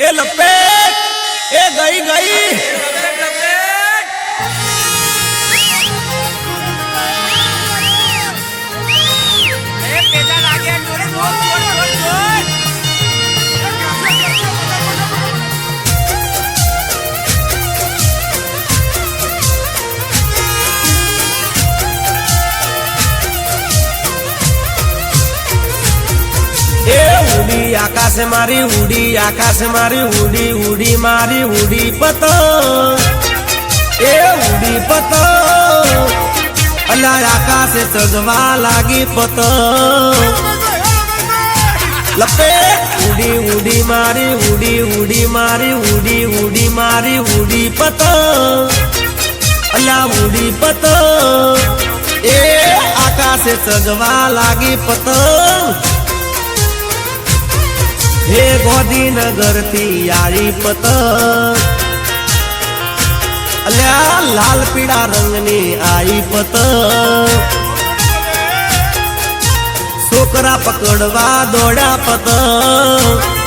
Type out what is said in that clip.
એ લપેટ એ ગઈ ગઈ उड़ी आकाश मारी उड़ी आकाश मारी उड़ी उड़ी मारी उड़ी पतंग ए उड़ी पतंग अल्लाह आकाश चढ़वा लागी पतंग लपेट उड़ी उड़ी मारी उड़ी उड़ी मारी उड़ी उड़ी मारी उड़ी पतंग अल्लाह उड़ी पतंग ए आकाश चढ़वा लागी पतंग हे गांधीनगर थी आई पतंग अल्या लाल पीड़ा रंग नी आई पतंग छोकरा पकड़वा दौड़ा पतंग।